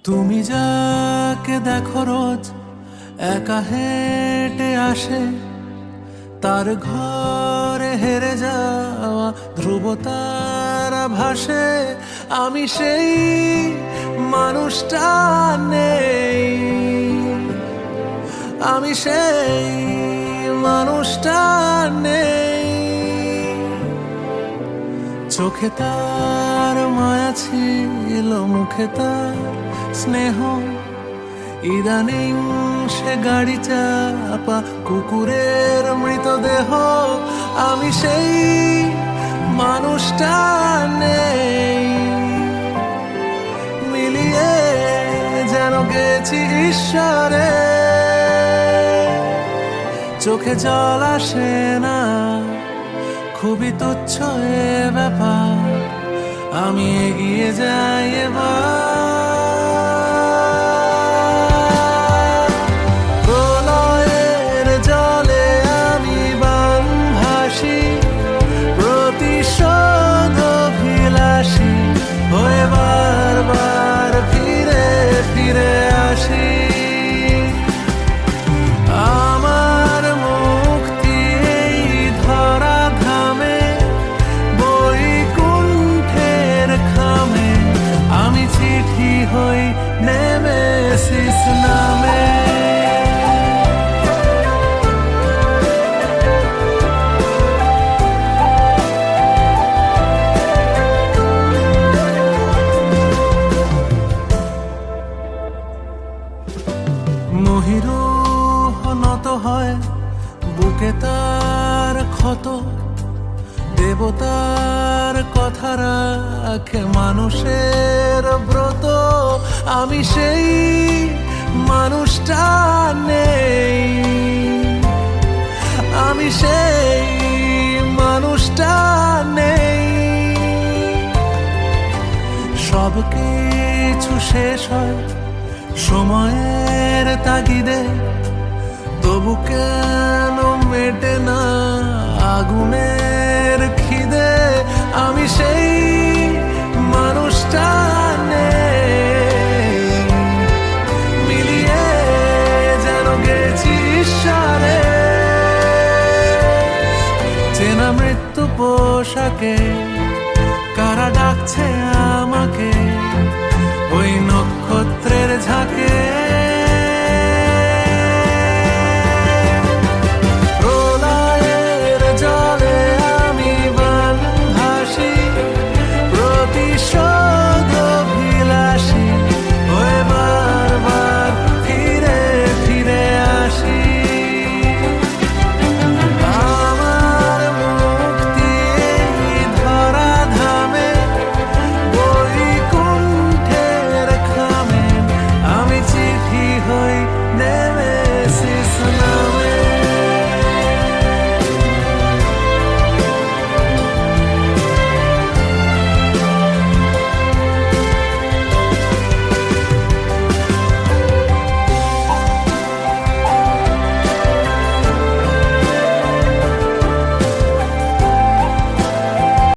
তুমি যাকে দেখো রোজ একা হেঁটে আসে, তার ঘরে হেরে যাওয়া ধ্রুবতারা ভাসে। আমি সেই মানুষটা নেই, আমি সেই মানুষটা নেই। চোখে তার মায়া ছিল, মুখে তার স্নেহ, ইদানিং সে গাড়ি চাপা কুকুরের মৃতদেহ। আমি সেই মানুষটা নেই, মিলিয়ে যেন গেছি ঈশ্বরে। চোখে জল আসে না, খুবই তুচ্ছ এ ব্যাপার। আমি এগিয়ে যাই এবার। প্রলয়ের জলে আমি বান ভাসি, প্রতিশোধ অভিলাষী হয়ে বারবার ফিরে ফিরে আসি। আমার মুক্তি এই ধরা ধামে, বৈকুণ্ঠের খামে। আমি চিঠি হই নেমেসিস নামে। মহিরুহ নত হয়, বুকে তার ক্ষত। দেবতার কথা রাখে মানুষের ব্রত। আমি সেই মানুষটা নেই, আমি সেই মানুষটা নেই। সব কিছু শেষ হয় সময়ের তাগিদে, তবু কেন মেটে না আগুনের খিদে। আমি সেই মানুষটা নেই, মিলিয়ে যেন গেছি ঈশ্বরে। চেনা মৃত্যু পোশাকে